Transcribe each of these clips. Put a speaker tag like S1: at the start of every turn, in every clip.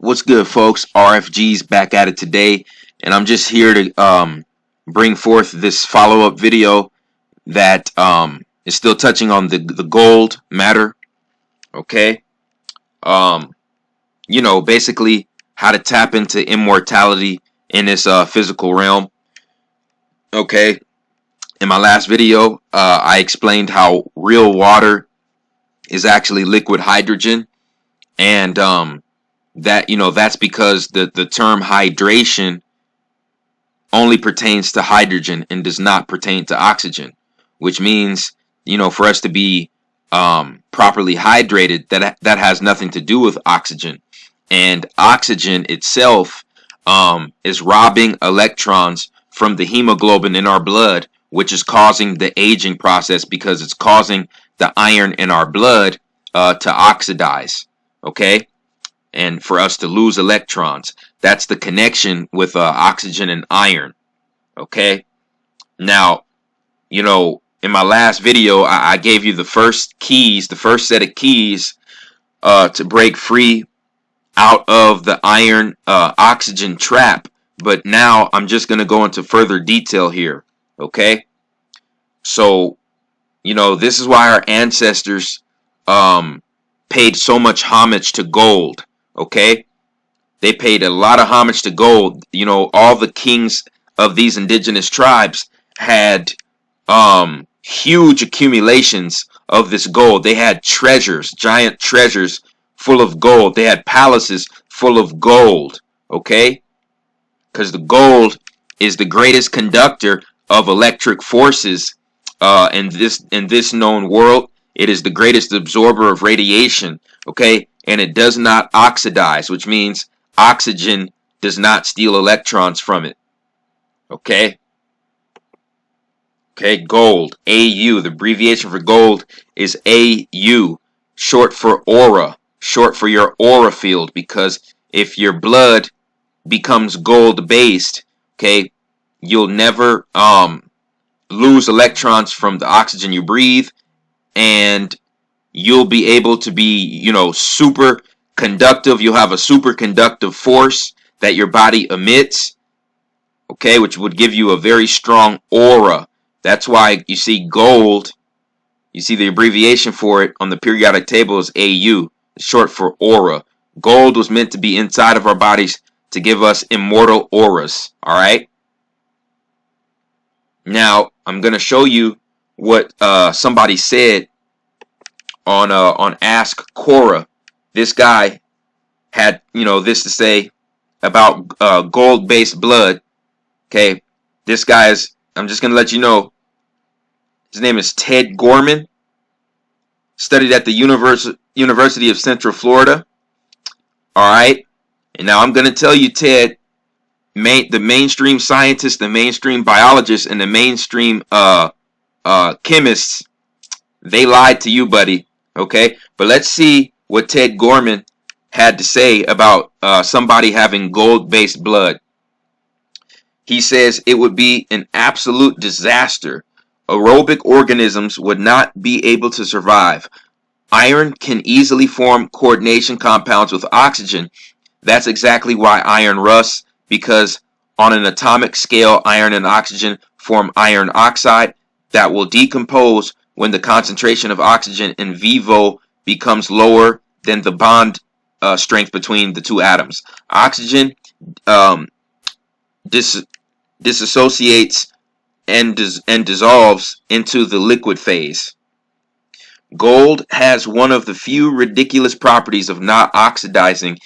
S1: What's good, folks? RFG's back at it today, and I'm just here to bring forth this follow-up video that is still touching on the gold matter. Okay, um, basically how to tap into immortality in this physical realm. Okay, in my last video, I explained how real water is actually liquid hydrogen, and that's because the term hydration only pertains to hydrogen and does not pertain to oxygen, which means, for us to be properly hydrated, that has nothing to do with oxygen. And oxygen itself is robbing electrons from the hemoglobin in our blood, which is causing the aging process because it's causing the iron in our blood to oxidize. Okay? And for us to lose electrons. That's the connection with oxygen and iron. Okay? Now, in my last video, I gave you the first set of keys to break free out of the iron oxygen trap. But now I'm just going to go into further detail here. Okay? So, this is why our ancestors paid so much homage to gold. Okay, they paid a lot of homage to gold. All the kings of these indigenous tribes had huge accumulations of this gold. They had treasures, giant treasures full of gold. They had palaces full of gold. Okay, because the gold is the greatest conductor of electric forces in this known world. It is the greatest absorber of radiation. Okay, and it does not oxidize, which means oxygen does not steal electrons from it. Okay? Okay, gold, AU. The abbreviation for gold is AU, short for aura, short for your aura field, because if your blood becomes gold-based, okay, you'll never lose electrons from the oxygen you breathe, and you'll be able to be, super conductive. You'll have a superconductive force that your body emits, okay, which would give you a very strong aura. That's why you see gold, you see the abbreviation for it on the periodic table is AU, short for aura. Gold was meant to be inside of our bodies to give us immortal auras, all right? Now, I'm going to show you what somebody said on Ask Quora. This guy had this to say about gold-based blood. Okay, this guy is, I'm just gonna let you know, his name is Ted Gorman. Studied at the University of Central Florida. All right, and now I'm gonna tell you, Ted, the mainstream scientists, the mainstream biologists, and the mainstream chemists, they lied to you, buddy. Okay, but let's see what Ted Gorman had to say about somebody having gold-based blood. He says it would be an absolute disaster. Aerobic organisms would not be able to survive. Iron can easily form coordination compounds with oxygen. That's exactly why iron rusts, because on an atomic scale, iron and oxygen form iron oxide that will decompose when the concentration of oxygen in vivo becomes lower than the bond strength between the two atoms. Oxygen disassociates and dissolves into the liquid phase. Gold has one of the few ridiculous properties of not oxidizing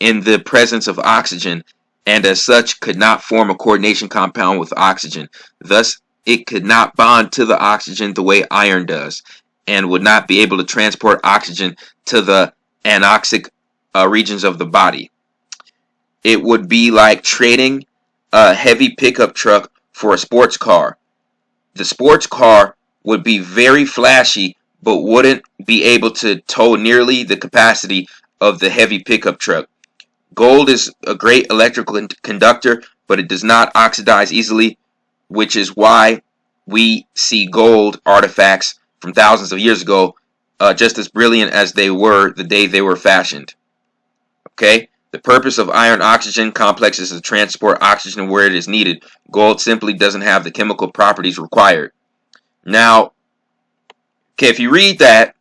S1: in the presence of oxygen, and as such could not form a coordination compound with oxygen. Thus, it could not bond to the oxygen the way iron does, and would not be able to transport oxygen to the anoxic regions of the body. It would be like trading a heavy pickup truck for a sports car. The sports car would be very flashy, but wouldn't be able to tow nearly the capacity of the heavy pickup truck. Gold is a great electrical conductor, but it does not oxidize easily, which is why we see gold artifacts from thousands of years ago just as brilliant as they were the day they were fashioned. Okay, The purpose of iron-oxygen complexes is to transport oxygen where it is needed. Gold simply doesn't have the chemical properties required. Now, okay, if you read that,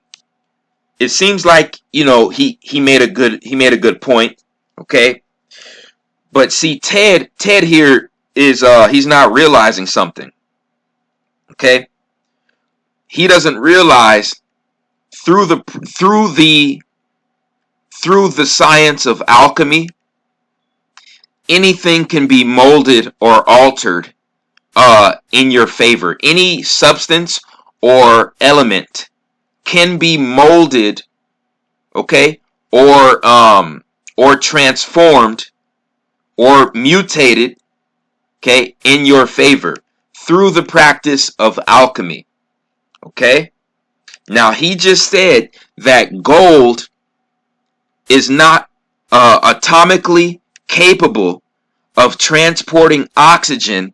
S1: it seems like, you know, he made a good point, okay? But see, Ted here is he's not realizing something. Okay? He doesn't realize through the science of alchemy, anything can be molded or altered in your favor. Any substance or element can be molded, okay, or transformed or mutated, okay, in your favor through the practice of alchemy. Okay? Now, he just said that gold is not atomically capable of transporting oxygen,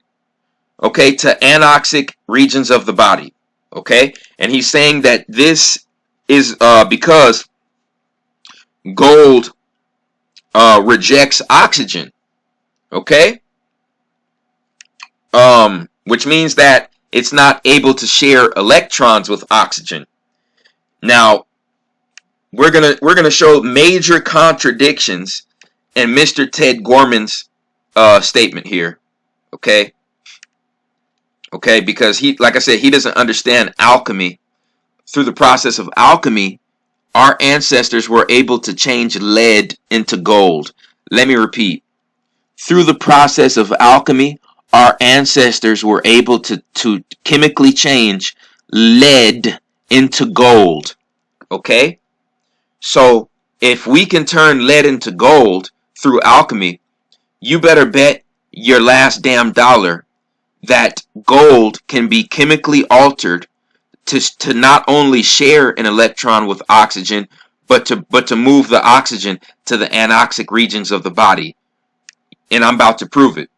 S1: okay, to anoxic regions of the body. Okay? And he's saying that this is because gold rejects oxygen. Okay? Which means that it's not able to share electrons with oxygen. Now, we're gonna show major contradictions in Mr. Ted Gorman's statement here. Okay? Okay, because he, like I said, he doesn't understand alchemy. Through the process of alchemy, our ancestors were able to change lead into gold. Let me repeat. Through the process of alchemy, our ancestors were able to chemically change lead into gold. Okay? So, if we can turn lead into gold through alchemy, you better bet your last damn dollar that gold can be chemically altered to not only share an electron with oxygen, but to move the oxygen to the anoxic regions of the body. And I'm about to prove it.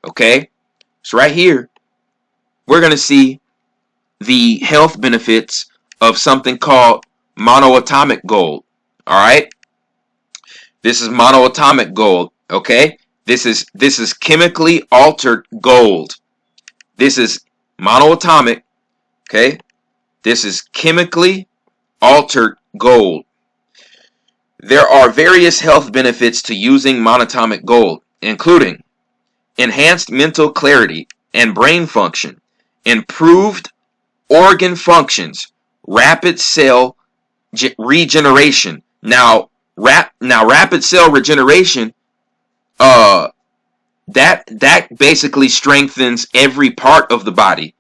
S1: Okay? So right here, we're going to see the health benefits of something called monoatomic gold. Alright? This is monoatomic gold. Okay? This is chemically altered gold. This is monoatomic. Okay? This is chemically altered gold. There are various health benefits to using monatomic gold, including enhanced mental clarity and brain function, improved organ functions, rapid cell regeneration. Now rapid cell regeneration, that basically strengthens every part of the body,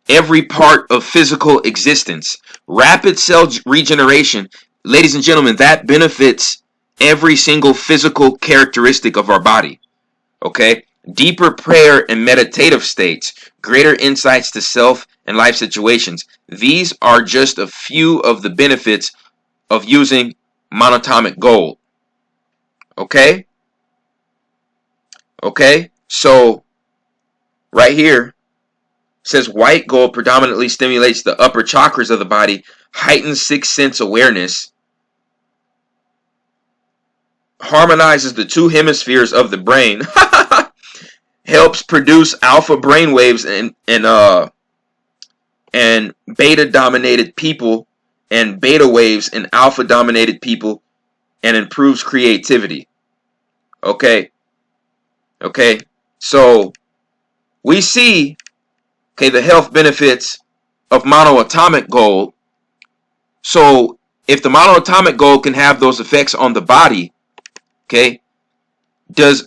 S1: every part of physical existence. Rapid cell regeneration, ladies and gentlemen, that benefits every single physical characteristic of our body. Okay? Deeper prayer and meditative states, greater insights to self and life situations. These are just a few of the benefits of using monatomic gold. Okay? Okay? So, right here, says white gold predominantly stimulates the upper chakras of the body, heightens sixth sense awareness, harmonizes the two hemispheres of the brain, helps produce alpha brain waves and beta dominated people and beta waves in alpha dominated people, and improves creativity. Okay. So we see, okay, the health benefits of monoatomic gold. So if the monoatomic gold can have those effects on the body, okay, does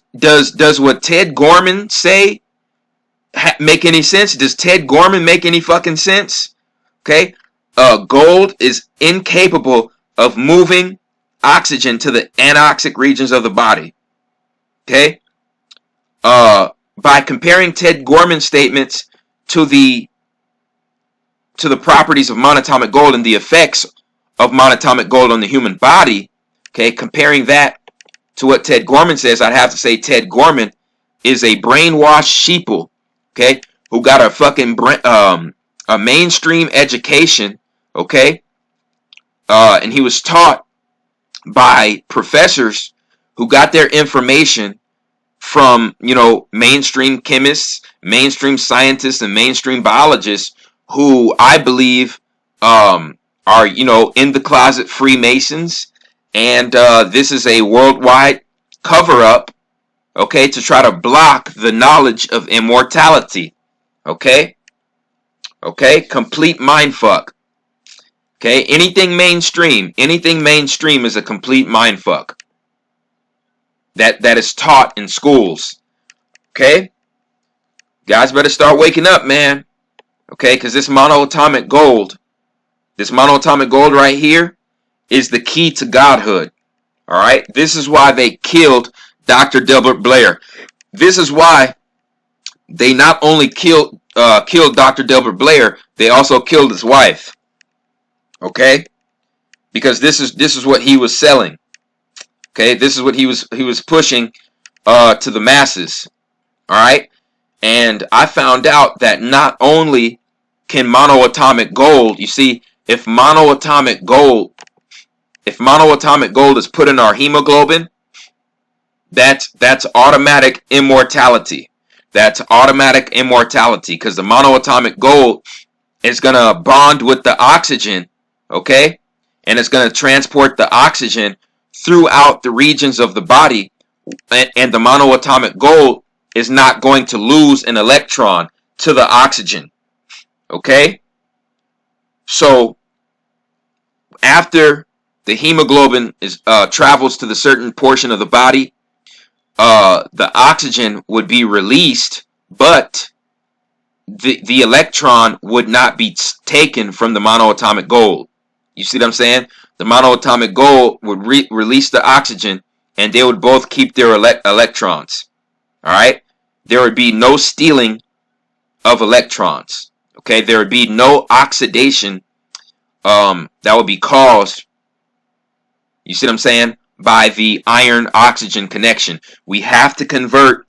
S1: what Ted Gorman say make any sense? Does Ted Gorman make any fucking sense? Okay, gold is incapable of moving oxygen to the anoxic regions of the body. Okay, by comparing Ted Gorman's statements to the properties of monatomic gold and the effects of monatomic gold on the human body, okay, comparing that to what Ted Gorman says, I'd have to say Ted Gorman is a brainwashed sheeple, okay, who got a fucking a mainstream education, okay, and he was taught by professors who got their information from, mainstream chemists, mainstream scientists, and mainstream biologists who I believe are, in the closet Freemasons. And this is a worldwide cover up, okay, to try to block the knowledge of immortality. Okay? Okay? Complete mindfuck. Okay? Anything mainstream is a complete mindfuck. That is taught in schools. Okay? Guys better start waking up, man. Okay? Because this monoatomic gold right here is the key to godhood. All right? This is why they killed Dr. Delbert Blair. This is why they not only killed Dr. Delbert Blair, they also killed his wife. Okay? Because this is what he was selling. Okay? This is what he was pushing to the masses. All right? And I found out that not only can monoatomic gold, you see, if monoatomic gold is put in our hemoglobin, that's automatic immortality. That's automatic immortality, because the monoatomic gold is going to bond with the oxygen, okay? And it's going to transport the oxygen throughout the regions of the body, and the monoatomic gold is not going to lose an electron to the oxygen, okay? So after the hemoglobin travels to the certain portion of the body, the oxygen would be released, but the electron would not be taken from the monoatomic gold. You see what I'm saying? The monoatomic gold would release the oxygen, and they would both keep their electrons. All right? There would be no stealing of electrons. Okay? There would be no oxidation that would be caused, you see what I'm saying, by the iron-oxygen connection. We have to convert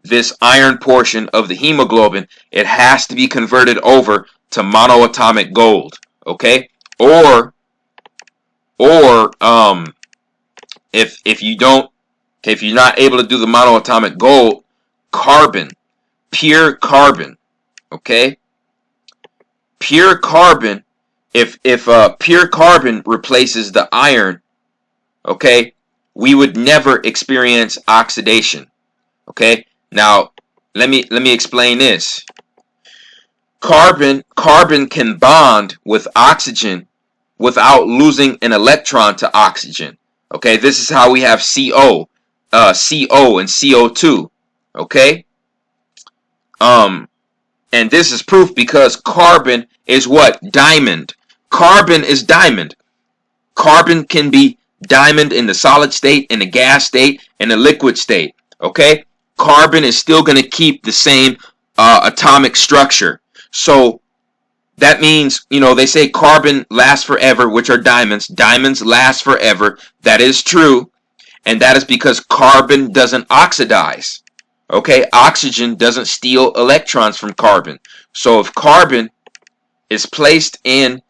S1: this iron portion of the hemoglobin. It has to be converted over to monoatomic gold. Okay? Or if you don't, okay, if you're not able to do the monoatomic gold, carbon, pure carbon, okay? Pure carbon, if pure carbon replaces the iron, okay, we would never experience oxidation. Okay? Now, let me explain this. Carbon can bond with oxygen without losing an electron to oxygen. Okay? This is how we have CO and CO2. Okay? And this is proof because carbon is what? Diamond. Carbon is diamond. Carbon can be diamond in the solid state, in the gas state, in the liquid state. Okay? Carbon is still going to keep the same atomic structure. So that means, they say carbon lasts forever, which are diamonds. Diamonds last forever. That is true. And that is because carbon doesn't oxidize. Okay? Oxygen doesn't steal electrons from carbon. So if carbon is placed in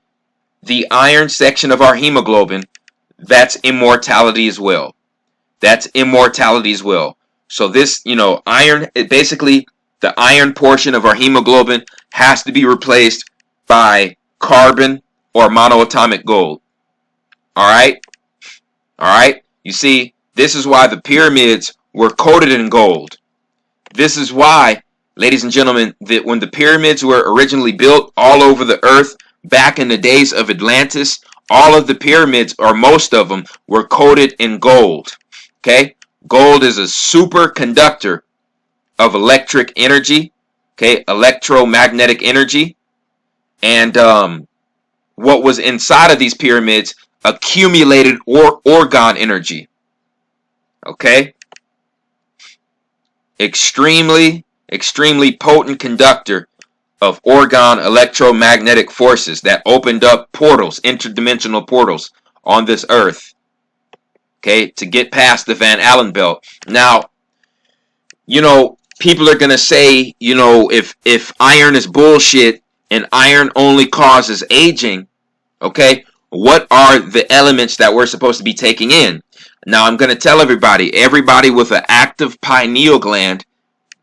S1: the iron section of our hemoglobin, that's immortality as well. That's immortality as well. So this, iron, basically the iron portion of our hemoglobin has to be replaced by carbon or monoatomic gold. All right? All right? You see, this is why the pyramids were coated in gold. This is why, ladies and gentlemen, that when the pyramids were originally built all over the earth, back in the days of Atlantis, all of the pyramids, or most of them, were coated in gold. Okay? Gold is a superconductor of electric energy. Okay? Electromagnetic energy. And what was inside of these pyramids accumulated orgone energy. Okay? Extremely potent conductor of orgone electromagnetic forces that opened up portals, interdimensional portals on this earth, okay, to get past the Van Allen belt. Now, people are going to say, if iron is bullshit and iron only causes aging, okay, what are the elements that we're supposed to be taking in. Now, I'm going to tell everybody with an active pineal gland,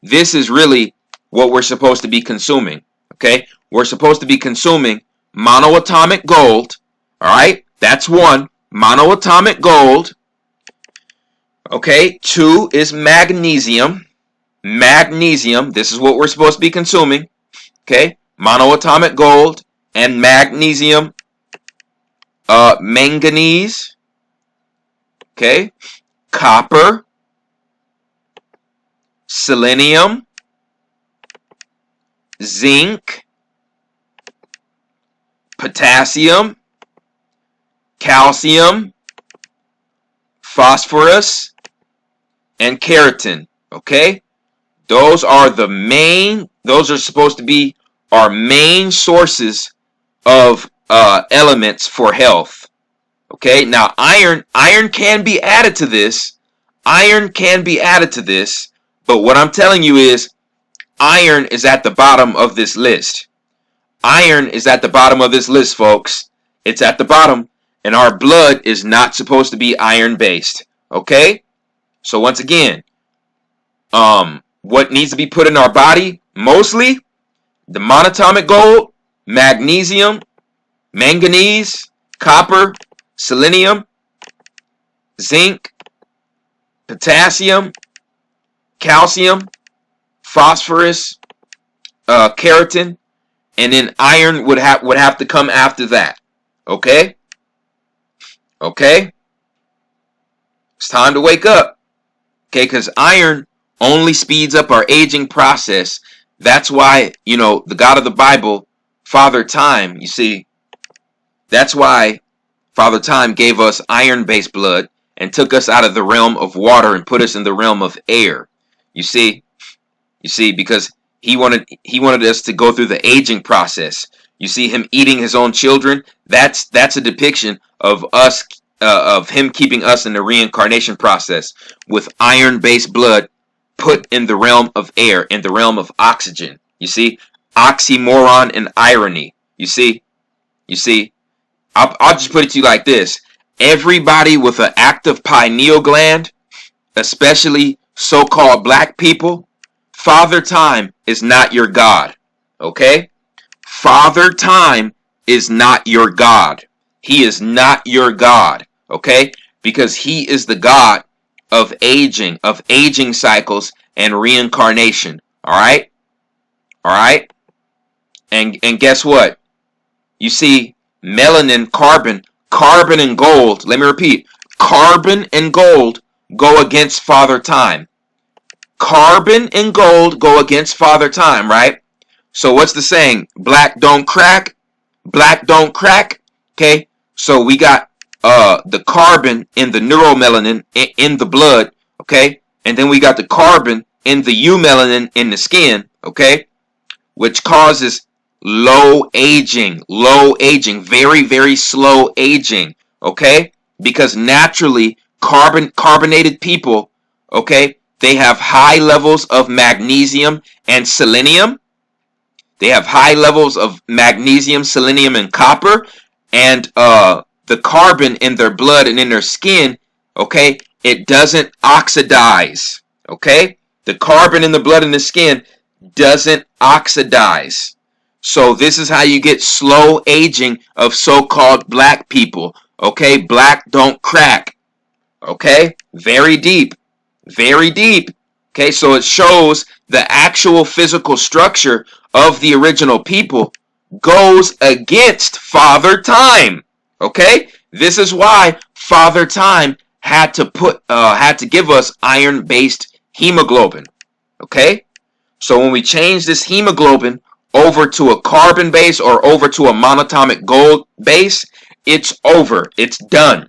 S1: this is really what we're supposed to be consuming. Okay, we're supposed to be consuming monoatomic gold. All right, that's one, monoatomic gold. Okay, 2 is magnesium. Magnesium, this is what we're supposed to be consuming. Okay, monoatomic gold and magnesium. Manganese. Okay, copper, selenium, zinc, potassium, calcium, phosphorus, and keratin. Okay, those are supposed to be our main sources of elements for health. Okay, now iron can be added to this. Iron can be added to this, but what I'm telling you is iron is at the bottom of this list. Iron is at the bottom of this list, folks. It's at the bottom, and our blood is not supposed to be iron based. Okay? So once again, what needs to be put in our body? Mostly the monatomic gold, magnesium, manganese, copper, selenium, zinc, potassium, calcium, phosphorus, keratin, and then iron would have to come after that. Okay? Okay? It's time to wake up. Okay, because iron only speeds up our aging process. That's why, the God of the Bible, Father Time, you see, that's why Father Time gave us iron-based blood and took us out of the realm of water and put us in the realm of air. You see, because he wanted us to go through the aging process. You see him eating his own children. That's a depiction of us, of him keeping us in the reincarnation process with iron-based blood put in the realm of air, in the realm of oxygen. You see, oxymoron and irony. You see. I'll just put it to you like this. Everybody with an active pineal gland, especially so-called black people, Father Time is not your God. Okay? Father Time is not your God. He is not your God. Okay? Because he is the God of aging cycles and reincarnation. Alright? Alright? And guess what? You see, melanin, carbon and gold, let me repeat, carbon and gold go against Father Time. Carbon and gold go against Father Time, right? So what's the saying? Black don't crack. Black don't crack. Okay, so we got the carbon in the neuromelanin in the blood, okay? And then we got the carbon in the eumelanin in the skin, okay? Which causes low aging, very, very slow aging, okay? Because naturally, carbonated people, okay, they have high levels of magnesium and selenium. They have high levels of magnesium, selenium, and copper. And the carbon in their blood and in their skin, okay, it doesn't oxidize, okay? The carbon in the blood and the skin doesn't oxidize. So this is how you get slow aging of so-called black people. Okay, black don't crack. Okay, very deep. Very deep. Okay, so it shows the actual physical structure of the original people goes against Father Time. Okay, this is why Father Time had to give us iron-based hemoglobin. Okay, so when we change this hemoglobin over to a carbon base or over to a monatomic gold base, it's over. It's done.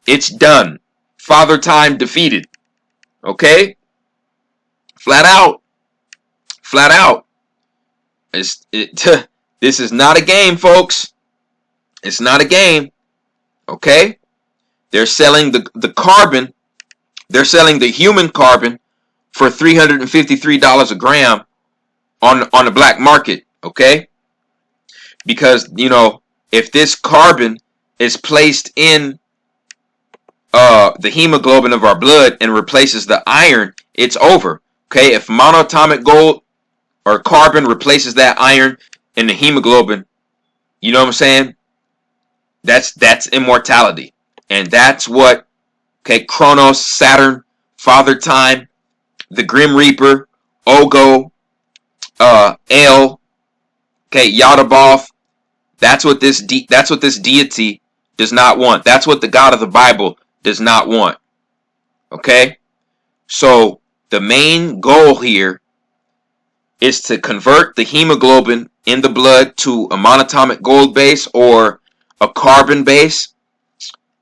S1: It's done. Father Time defeated. Okay? Flat out. Flat out. This is not a game, folks. It's not a game. Okay? They're selling the carbon. They're selling the human carbon for $353 a gram on the black market, okay? Because, if this carbon is placed in the hemoglobin of our blood and replaces the iron, it's over. Okay, if monatomic gold or carbon replaces that iron in the hemoglobin, you know what I'm saying? That's immortality. And that's what, okay, Kronos, Saturn, Father Time, the Grim Reaper, Ogo, El, okay, Yadaboth. That's what this deity does not want. That's what the God of the Bible does not want. Okay? So the main goal here is to convert the hemoglobin in the blood to a monatomic gold base or a carbon base,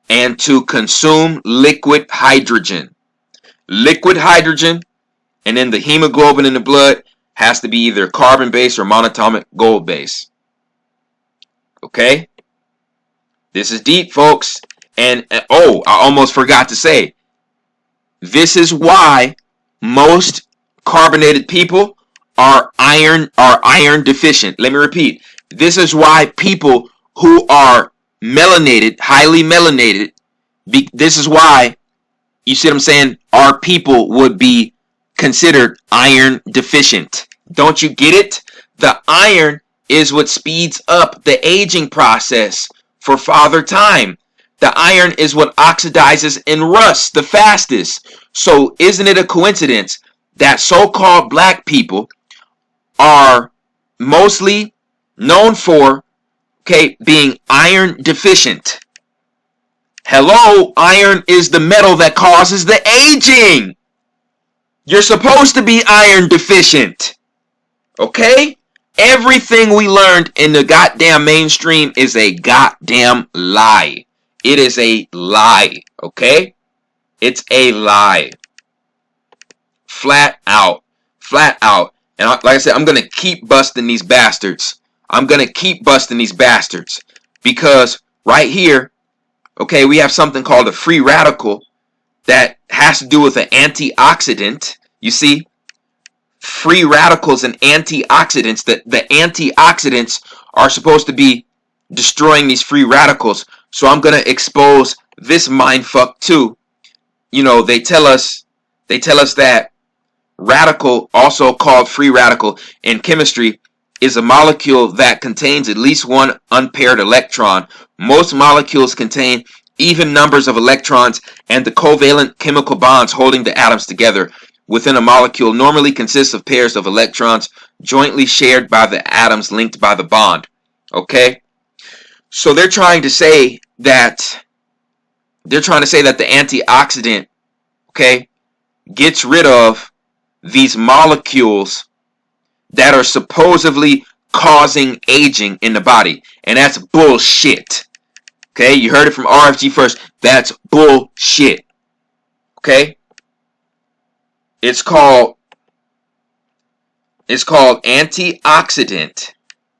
S1: and to consume liquid hydrogen. Liquid hydrogen, and then the hemoglobin in the blood has to be either carbon base or monatomic gold base. Okay? This is deep, folks. And oh, I almost forgot to say, this is why most carbonated people are iron deficient. Let me repeat. This is why people who are melanated, highly melanated, this is why, you see what I'm saying, our people would be considered iron deficient. Don't you get it? The iron is what speeds up the aging process for Father Time. The iron is what oxidizes and rusts the fastest. So isn't it a coincidence that so-called black people are mostly known for, okay, being iron deficient? Hello, iron is the metal that causes the aging. You're supposed to be iron deficient. Okay? Everything we learned in the goddamn mainstream is a goddamn lie. It is a lie. Okay? It's a lie. Flat out. Flat out. And like I said, I'm going to keep busting these bastards. I'm going to keep busting these bastards. Because right here, okay, we have something called a free radical that has to do with an antioxidant. You see? Free radicals and antioxidants. The antioxidants are supposed to be destroying these free radicals. So I'm going to expose this mindfuck too. You know, they tell us that radical, also called free radical in chemistry, is a molecule that contains at least one unpaired electron. Most molecules contain even numbers of electrons, and the covalent chemical bonds holding the atoms together within a molecule normally consists of pairs of electrons jointly shared by the atoms linked by the bond. Okay? So they're trying to say that the antioxidant, okay, gets rid of these molecules that are supposedly causing aging in the body. And that's bullshit. Okay, you heard it from RFG first. That's bullshit. Okay? It's called antioxidant.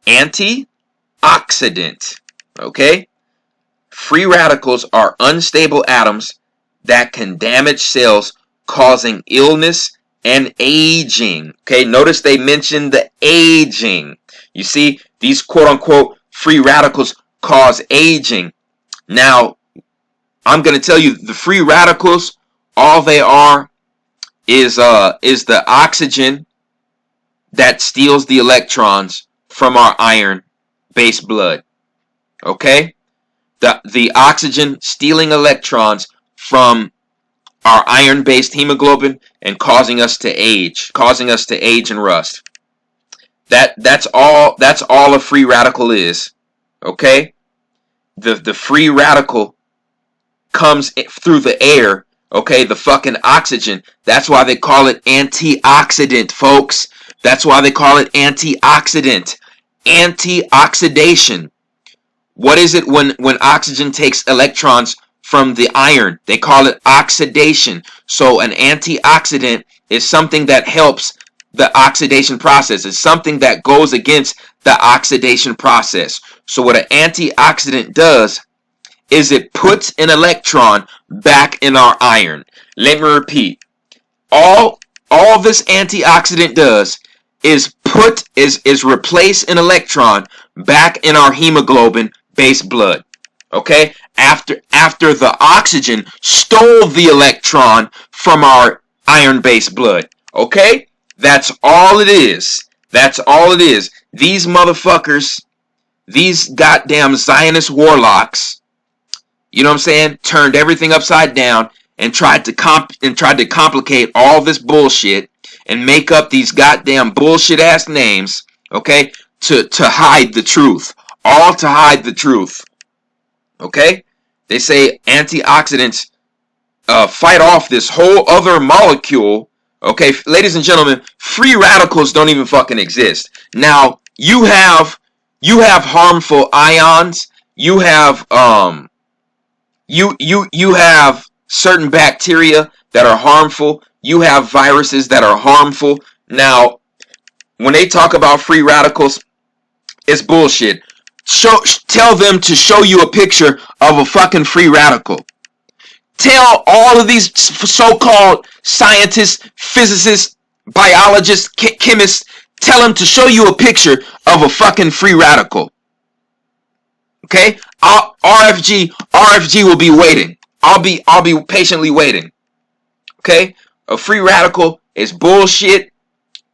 S1: Antioxidant. Okay? Free radicals are unstable atoms that can damage cells, causing illness and aging. Okay, notice they mentioned the aging. You see, these quote-unquote free radicals cause aging. Now, I'm going to tell you, the free radicals, all they are is the oxygen that steals the electrons from our iron-based blood. Okay? The oxygen stealing electrons from our iron-based hemoglobin and causing us to age and rust. That's all a free radical is. Okay? The free radical comes through the air. Okay, the fucking oxygen. That's why they call it antioxidant, folks. That's why they call it antioxidant. Antioxidation. What is it when oxygen takes electrons from the iron? They call it oxidation. So an antioxidant is something that helps the oxidation process. It's something that goes against the oxidation process. So what an antioxidant does is it puts an electron back in our iron. Let me repeat. All this antioxidant does is replace an electron back in our hemoglobin based blood. Okay, after the oxygen stole the electron from our iron-based blood. Okay, that's all it is. That's all it is. These motherfuckers, these goddamn Zionist warlocks, you know what I'm saying, turned everything upside down and tried to complicate all this bullshit and make up these goddamn bullshit ass names, okay, to hide the truth. All to hide the truth. Okay? They say antioxidants fight off this whole other molecule. Okay, ladies and gentlemen, free radicals don't even fucking exist. Now, you have harmful ions. You have you have certain bacteria that are harmful. You have viruses that are harmful. Now, when they talk about free radicals, it's bullshit. Tell them to show you a picture of a fucking free radical. Tell all of these so-called scientists, physicists, biologists, chemists, tell them to show you a picture of a fucking free radical. Okay? RFG will be waiting. I'll be patiently waiting. Okay? A free radical is bullshit.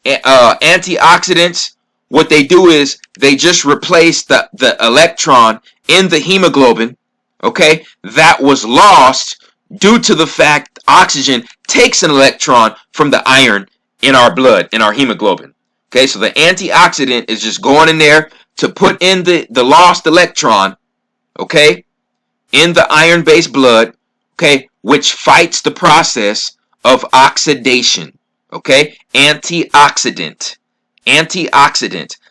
S1: Antioxidants, what they do is they just replace the electron in the hemoglobin, okay, that was lost due to the fact oxygen takes an electron from the iron in our blood, in our hemoglobin. Okay, so the antioxidant is just going in there to put in the lost electron, okay, in the iron-based blood, okay, which fights the process of oxidation. Okay, antioxidant.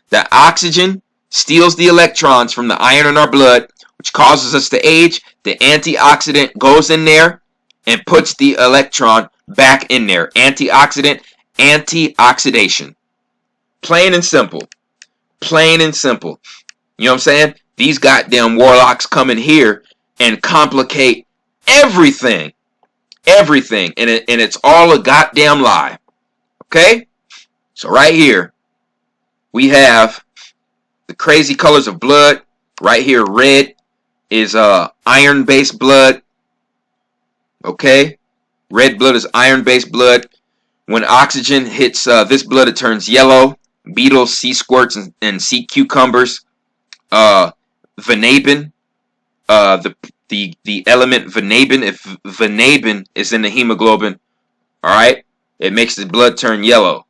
S1: The oxygen steals the electrons from the iron in our blood, which causes us to age. The antioxidant goes in there and puts the electron back in there. Antioxidant, antioxidation. Plain and simple. Plain and simple. You know what I'm saying? These goddamn warlocks come in here and complicate everything. Everything. And it's all a goddamn lie. Okay? So right here, we have the crazy colors of blood. Right here, red is iron-based blood. Okay? Red blood is iron-based blood. When oxygen hits this blood, it turns yellow. Beetles, sea squirts, and sea cucumbers. Vanabin. The element vanabin. If vanabin is in the hemoglobin, all right, it makes the blood turn yellow.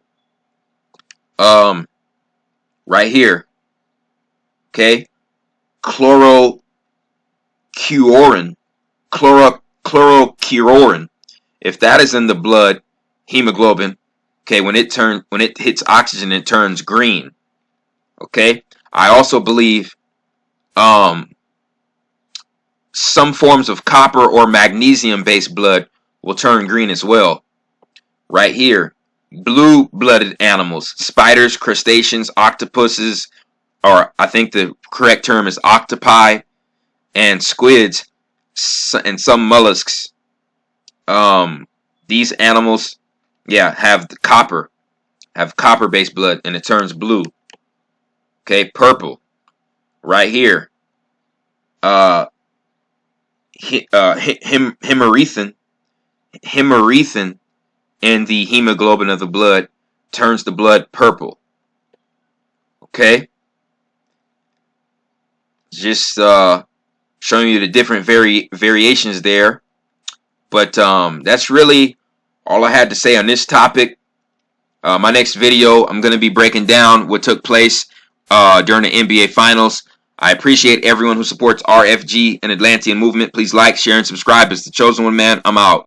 S1: Right here, okay, chloroquine, if that is in the blood, hemoglobin, okay, when it hits oxygen, it turns green. Okay, I also believe some forms of copper or magnesium-based blood will turn green as well. Right here, blue-blooded animals, spiders, crustaceans, octopuses, or I think the correct term is octopi, and squids, and some mollusks. These animals, yeah, have copper-based blood, and it turns blue. Okay, purple. Right here, hemerithin in the hemoglobin of the blood turns the blood purple. Okay, just showing you the different variations there. But that's really all I had to say on this topic. My next video, I'm going to be breaking down what took place during the NBA Finals. I appreciate everyone who supports RFG and Atlantean movement. Please like, share, and subscribe. It's the Chosen One Man. I'm out.